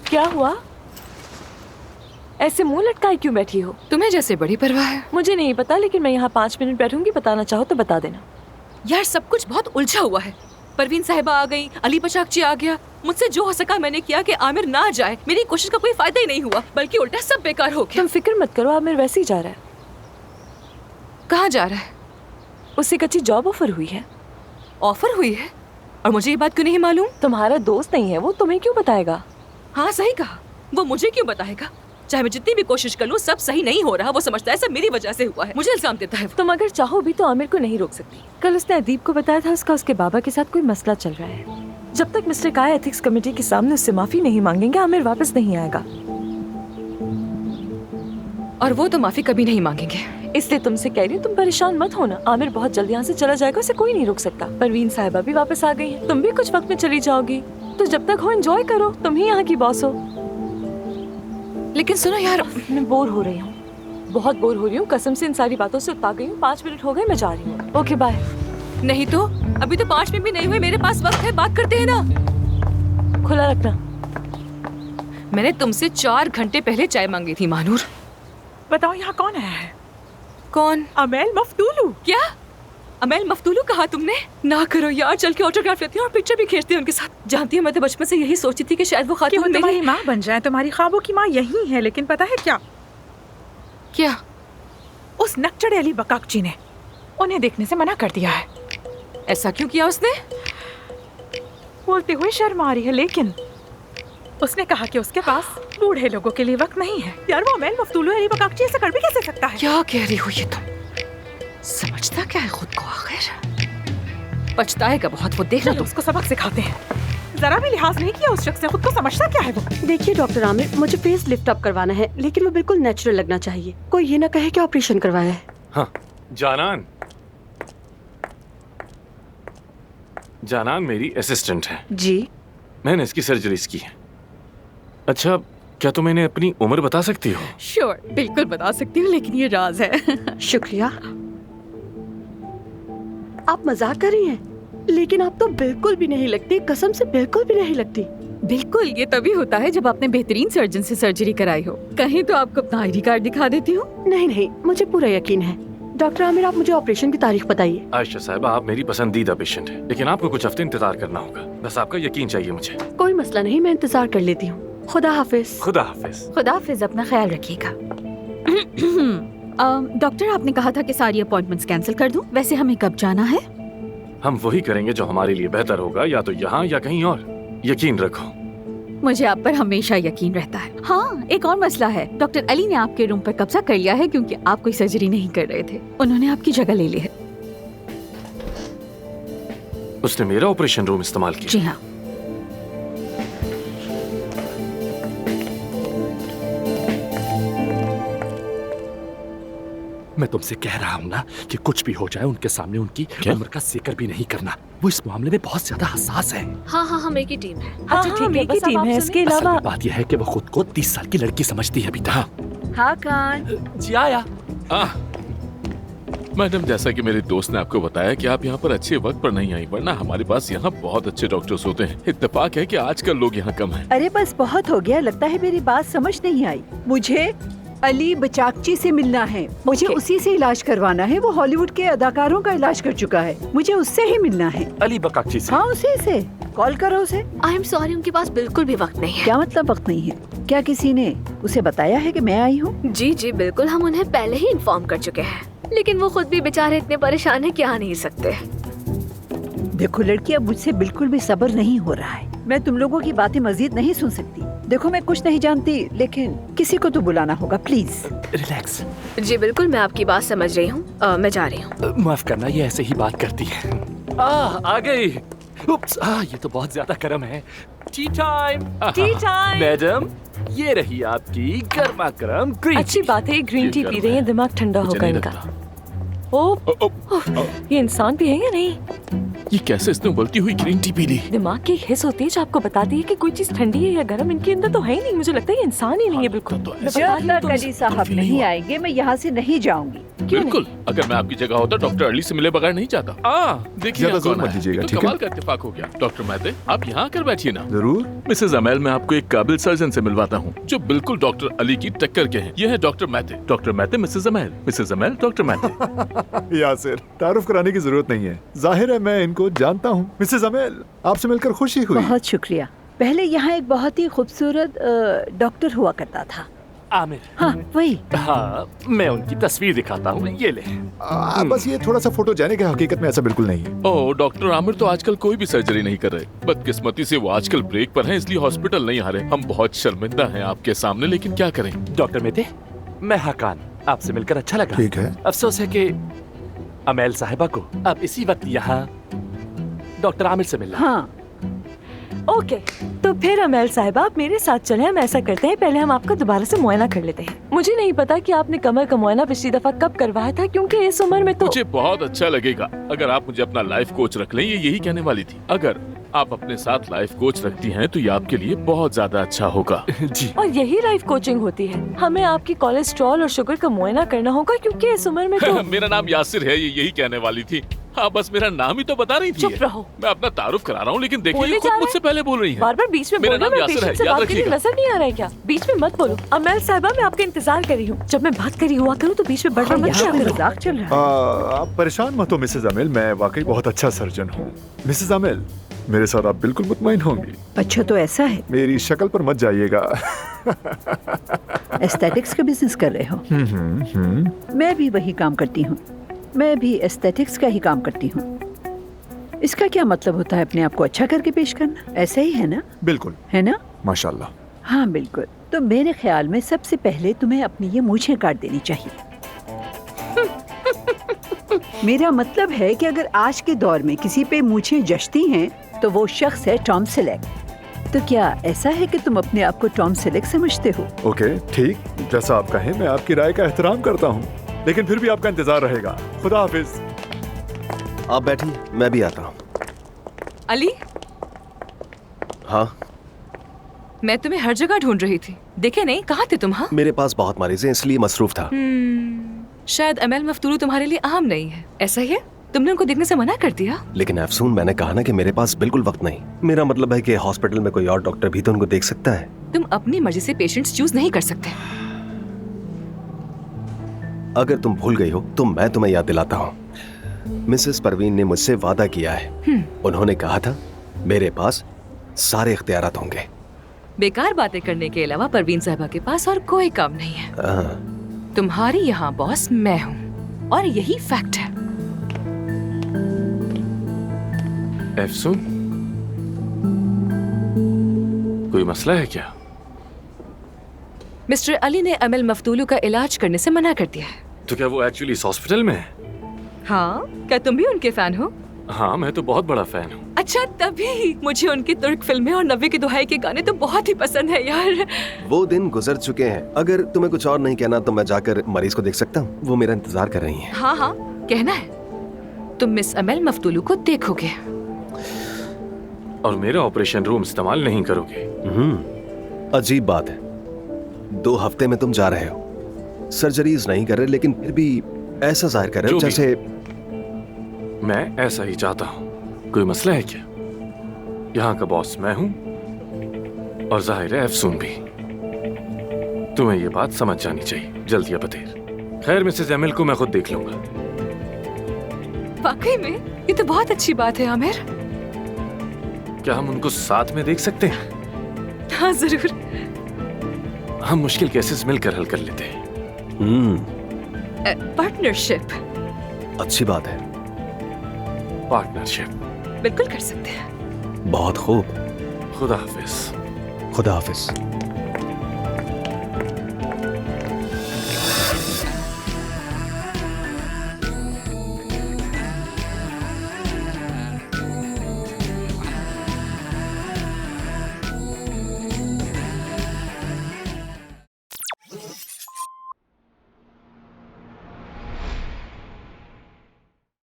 क्या हुआ? ऐसे मुंह लटकाए क्यों बैठी हो? तुम्हें जैसे बड़ी परवाह है। मुझे नहीं पता, लेकिन मैं यहाँ 5 मिनट बैठूंगी। बताना चाहो तो बता देना। यार सब कुछ बहुत उलझा हुआ है। परवीन साहिबा आ गई, अली बचाकची आ गया। मुझसे जो हो सका मैंने किया कि आमिर ना जाए। मेरी कोशिश का कोई फायदा ही नहीं हुआ, बल्कि उल्टा सब बेकार हो गया। तुम फिक्र मत करो, आमिर वैसे ही जा रहा है। कहाँ जा रहा है? उससे एक अच्छी जॉब ऑफर हुई है। ऑफर हुई है? और मुझे ये बात क्यों नहीं मालूम? तुम्हारा दोस्त नहीं है वो, तुम्हें क्यों बताएगा? हाँ सही कहा, वो मुझे क्यों बताएगा? चाहे मैं जितनी भी कोशिश कर लूं, सब सही नहीं हो रहा। वो समझता है सब मेरी वजह से हुआ है, मुझे इल्जाम देता है। तुम अगर चाहो भी तो आमिर को नहीं रोक सकती। कल उसने अदीब को बताया था उसका उसके बाबा के साथ कोई मसला चल रहा है। जब तक मिस्टर काय एथिक्स कमेटी के सामने उससे माफी नहीं मांगेंगे, आमिर वापस नहीं आएगा। और वो तो माफी कभी नहीं मांगेंगे। इसलिए तुमसे कह रही हूँ, तुम परेशान मत होना। आमिर बहुत जल्दी यहाँ से चला जाएगा, उसे कोई नहीं रोक सकता। परवीन साहिबा भी वापस आ गई है, तुम भी कुछ वक्त में चली जाओगी। तो जब तक हो एंजॉय करो, तुम ही यहाँ की बॉस हो। लेकिन सुनो यार, मैं बोर हो रही हूँ, बहुत बोर हो रही हूँ। कसम से इन सारी बातों से उता गई हूँ। 5 मिनट हो गए, मैं जा रही हूँ। Okay bye. नहीं तो अभी तो 5 मिनट भी नहीं हुए, मेरे पास वक्त है, बात करते हैं ना। खुला रखना। मैंने तुमसे 4 घंटे पहले चाय मांगी थी मानूर। बताओ यहाँ कौन आया है? कौन? अमेल मफ्तूलू। क्या? अमेल मफ्तूलू कहा तुमने? ना करो यार, चल के ऑटोग्राफ लेती हूँ और पिक्चर भी खींचती हूँ उनके साथ। जानती हूँ मैं तो बचपन से यही सोचती थी कि शायद वो कि वो खातून तुम्हारी मेरी माँ बन जाए। तुम्हारी ख्वाबों की माँ यही है, लेकिन पता है क्या? क्या? उस नक्चड़े अली बकाकची ने उन्हें देखने से मना कर दिया है। ऐसा क्यों किया उसने? बोलते हुए शर्म आ रही है, लेकिन उसने कहा कि उसके पास बूढ़े लोगों के लिए वक्त नहीं है। यार वो अमेल मफ्तूलू अली बकाकची ऐसा कर भी कैसे सकता है? क्या कह रही हो ये तुम? समझता क्या है खुद को? आखिर पछताएगा बहुत वो, देखना चलो तुम। उसको सबक सिखाते हैं। जरा भी लिहाज नहीं किया उस शख्स से, खुद को समझता क्या है वो? देखिए डॉक्टर आमिर, मुझे फेस लिफ्ट अप करवाना है, लेकिन वो बिल्कुल नेचुरल लगना चाहिए। कोई ये ना कहे कि ऑपरेशन करवाया है। हाँ, जानान मेरी असिस्टेंट है। जी। मैंने इसकी सर्जरीज की है। अच्छा, क्या तुम इन्हें अपनी उम्र बता सकती हो? श्योर, बिल्कुल बता सकती हूँ, लेकिन ये राज है। शुक्रिया। आप मजाक कर रही हैं, लेकिन आप तो बिल्कुल भी नहीं लगती, कसम से बिल्कुल भी नहीं लगती। बिल्कुल, ये तभी होता है जब आपने बेहतरीन सर्जन से सर्जरी कराई हो। कहीं तो आपको अपना आईडी कार्ड दिखा देती हूँ। नहीं नहीं, मुझे पूरा यकीन है। डॉक्टर आमिर, आप मुझे ऑपरेशन की तारीख बताइए। आयशा साहिबा, आप मेरी पसंदीदा पेशेंट है, लेकिन आपको कुछ हफ्ते इंतजार करना होगा। बस आपका यकीन चाहिए मुझे। कोई मसला नहीं, मैं इंतजार कर लेती हूँ। खुदा हाफिज। खुदा हाफिज। खुदा हाफिज, अपना ख्याल रखिएगा। डॉक्टर, आपने कहा था कि सारी अपॉइंटमेंट्स कैंसिल कर दूं। वैसे हमें कब जाना है? हम वही करेंगे जो हमारे लिए बेहतर होगा, या तो यहाँ या कहीं और। यकीन रखो। मुझे आप पर हमेशा यकीन रहता है। हाँ, एक और मसला है। डॉक्टर अली ने आपके रूम पर कब्जा कर लिया है क्योंकि आप कोई सर्जरी नहीं कर रहे थे। उन्होंने आपकी जगह ले ली है। उसने मेरा ऑपरेशन रूम इस्तेमाल किया? जी हाँ। मैं तुमसे कह रहा हूँ ना कि कुछ भी हो जाए उनके सामने उनकी उम्र का जिक्र भी नहीं करना। वो इस मामले में बहुत ज्यादा हसास है। हाँ हाँ, हम एक ही टीम है। अच्छा ठीक है, एक ही बस अब टीम आप है। सुनिए। इसके असल अलावा में बात यह है कि वो खुद को 30 साल की लड़की समझती है बेटा। हाँ कान। जी आया। मैडम, जैसा कि मेरे दोस्त ने आपको बताया कि आप यहाँ पर अच्छे वक्त पर नहीं आई, वरना हमारे पास यहाँ बहुत अच्छे डॉक्टर्स होते हैं। इत्तेफाक है कि आजकल लोग यहाँ कम हैं। अरे बस बहुत हो गया, लगता है मेरी बात समझ नहीं आई। मुझे अली बचाकची से मिलना है, मुझे उसी से इलाज करवाना है। वो हॉलीवुड के अदाकारों का इलाज कर चुका है, मुझे उससे ही मिलना है। अली बकाकची से? हाँ उसी से। कॉल करो उसे। आई एम सॉरी, उनके पास बिल्कुल भी वक्त नहीं है। क्या मतलब वक्त नहीं है? क्या किसी ने उसे बताया है कि मैं आई हूँ? जी जी बिल्कुल, हम उन्हें पहले ही इन्फॉर्म कर चुके हैं, लेकिन वो खुद भी बेचारे इतने परेशान है कि आ नहीं सकते। देखो लड़की, अब मुझसे बिल्कुल भी सब्र नहीं हो रहा है। मैं तुम लोगों की बातें मजीद नहीं सुन सकती। देखो मैं कुछ नहीं जानती, लेकिन किसी को तो बुलाना होगा प्लीज। रिलैक्स। जी बिल्कुल, मैं आपकी बात समझ रही हूँ। मैं जा रही हूँ। माफ करना, ये ऐसे ही बात करती है। आ गई। उप्स, ये तो बहुत ज्यादा गर्म है। T time. T time. Madam, ये रही आपकी गर्मा गर्म ग्रीन। अच्छी बात है, ग्रीन टी पी रही है, दिमाग ठंडा होगा इनका। ओ, ये इंसान भी है या नहीं? ये कैसे इसने उबलती हुई ग्रीन टी पी ली? दिमाग की एक हिस्स होती है जो आपको बताती है कि कोई चीज ठंडी है या गर्म। इनके अंदर तो है ही नहीं। मुझे लगता है ये इंसान ही नहीं है बिल्कुल। तो मैं ऐसे बता रही हूँ, जब तक तुम- अली साहब नहीं आएंगे मैं यहाँ से नहीं जाऊंगी। क्यों बिल्कुल, अगर मैं आपकी जगह होता डॉक्टर अली से मिले बगैर नहीं जाता। देखिए ज्यादा यहाँ जोर कौन मत आया। दीजिएगा, ये तो ठीक है? कमाल का इत्तेफाक हो गया। डॉक्टर मेहते, आप यहाँ आकर बैठिए ना। जरूर। मिसेज अमेल, मैं आपको एक काबिल सर्जन से मिलवाता हूँ जो बिल्कुल डॉक्टर अली की टक्कर के हैं। ये है doctor Mehta. Doctor Mehta, Mrs Amel, Mrs Amel, doctor Mehta. Yasir, तारुफ कराने की जरूरत नहीं है। जाहिर है मैं इनको जानता हूँ। मिसेज अमेल, आपसे मिलकर खुशी हुई। बहुत शुक्रिया। पहले यहाँ एक बहुत ही खूबसूरत डॉक्टर हुआ करता था। आमिर। हाँ वही। हाँ, मैं उनकी तस्वीर दिखाता हूँ, ये ले। बस ये थोड़ा सा फोटोजेनिक है, हकीकत में ऐसा बिल्कुल नहीं है। ओह, डॉक्टर आमिर तो आजकल कोई भी सर्जरी नहीं कर रहे। बदकिस्मती से वो आजकल ब्रेक पर हैं, इसलिए हॉस्पिटल नहीं आ रहे। हम बहुत शर्मिंदा हैं आपके सामने, लेकिन क्या करें। डॉक्टर मेहते, मैं हकान, आपसे मिलकर अच्छा लगा। ठीक है। अफसोस है कि अमेल साहिबा को अब इसी वक्त यहाँ डॉक्टर आमिर से मिलना। हाँ ओके, तो फिर अमेल साहिबा आप मेरे साथ चले। हम ऐसा करते हैं, पहले हम आपका दोबारा से मुआयना कर लेते हैं। मुझे नहीं पता कि आपने कमर का मुआयना पिछली दफा कब करवाया था, क्योंकि इस उम्र में तो मुझे बहुत अच्छा लगेगा अगर आप मुझे अपना लाइफ कोच रख लें। ये यही कहने वाली थी। अगर आप अपने साथ लाइफ कोच रखती हैं तो ये आपके लिए बहुत ज्यादा अच्छा होगा। जी। और यही लाइफ कोचिंग होती है। हमें आपकी कोलेस्ट्रॉल और शुगर का मुआयना करना होगा, क्योंकि इस उम्र में तो मेरा नाम यासिर है, ये यही कहने वाली थी। हाँ, बस मेरा नाम ही तो बता रही थी। चुप रहो। मैं अपना तारुफ करा रहा हूँ, लेकिन देखिए बोले ये जा खुद रहे मुझसे पहले बोल रही है। बार बार बीच में मेरा बोलना। नाम मैं यासिर है, पेशेंट से याद बात करनी रखिएगा। नजर नहीं आ रहा है क्या? बीच में मत बोलो। अमेल साहिबा, मैं आपका इंतजार कर रही हूँ। जब मैं बात करी हुआ करूँ तो बीच में बड़बड़ मत यहाँ किया पे करो। मजाक चल रहा है। आप परेशान मत हो मिसेज अमेल, मैं वाकई बहुत अच्छा सर्जन हूँ। मिसेज अमेल, मेरे साथ आप बिल्कुल मुतमईन होंगी। अच्छा तो ऐसा है, मेरी शक्ल पर मत जाइएगा। एस्थेटिक्स का बिजनेस कर रहे हो? मैं भी वही काम करती हूँ। मैं भी एस्थेटिक्स का ही काम करती हूँ। इसका क्या मतलब होता है अपने आप को अच्छा करके पेश करना? ऐसा ही है ना? बिल्कुल, है ना? माशाल्लाह। हाँ बिल्कुल। तो मेरे ख्याल में सबसे पहले तुम्हें अपनी ये मूछें काट देनी चाहिए। मेरा मतलब है कि अगर आज के दौर में किसी पे मूछें जचती हैं तो वो शख्स है टॉम सेलेक्ट। तो क्या ऐसा है कि तुम अपने आप को टॉम सेलेक्ट समझते हो? ओके, ठीक, जैसा आप कहें। मैं आपकी राय का एहतराम करता हूँ, लेकिन फिर भी आपका इंतजार रहेगा। खुदा हाफिज। आप बैठिए, मैं भी आता हूँ। अली, हाँ, मैं तुम्हें हर जगह ढूंढ रही थी। देखे नहीं, कहाँ थे तुम? हाँ, मेरे पास बहुत मरीज हैं इसलिए मसरूफ था। शायद अमेल मफ्तूलू तुम्हारे लिए अहम नहीं है। ऐसा ही है? तुमने उनको देखने से मना कर दिया? लेकिन अफसून, मैंने कहा ना कि मेरे पास बिल्कुल वक्त नहीं। मेरा मतलब है कि हॉस्पिटल में कोई और डॉक्टर भी तो उनको देख सकता है। तुम अपनी मर्जी से पेशेंट्स चूज नहीं कर सकते। अगर तुम भूल गई हो तो मैं तुम्हें याद दिलाता हूँ। मिसेस परवीन ने मुझसे वादा किया है। उन्होंने कहा था मेरे पास सारे इख्तियारात होंगे। बेकार बातें करने के अलावा परवीन साहबा के पास और कोई काम नहीं है। तुम्हारी यहाँ बॉस मैं हूँ और यही फैक्ट है। एफसून, कोई मसला है क्या? मिस्टर अली ने अमेल मफ्तूलू का इलाज करने से मना कर दिया है। तो क्या वो एक्चुअली इस हॉस्पिटल में है? हाँ, क्या तुम भी उनके फैन हो? हाँ, मैं तो बहुत बड़ा फैन हूँ। अच्छा, तभी मुझे उनकी तुर्क फिल्में और नब्बे की दुहाई के गाने तो बहुत ही पसंद है यार। वो दिन गुजर चुके हैं। अगर तुम्हें कुछ और नहीं कहना तो मैं जाकर मरीज को देख सकता हूँ। वो मेरा इंतजार कर रही हैं। हाँ हाँ, कहना है। तुम मिस अमेल मफ्तूलू को देखोगे और मेरा ऑपरेशन रूम इस्तेमाल नहीं करोगे। अजीब बात है। 2 हफ्ते में तुम जा रहे हो, सर्जरीज नहीं कर रहे, लेकिन फिर भी ऐसा जाहिर कर रहे हो जैसे। मैं ऐसा ही चाहता हूँ। कोई मसला है क्या? यहाँ का बॉस मैं हूँ और जाहिर है अफसून भी। तुम्हें ये बात समझ जानी चाहिए, जल्दी या बतेर। खैर, मिसेज एमिल को मैं खुद देख लूंगा। वाकई में ये तो बहुत अच्छी बात है आमिर। क्या हम उनको साथ में देख सकते हैं? हाँ जरूर। हम मुश्किल केसेस मिलकर हल कर लेते हैं। पार्टनरशिप। अच्छी बात है। पार्टनरशिप बिल्कुल कर सकते हैं। बहुत खूब। खुदा हाफिज। खुदा हाफिज।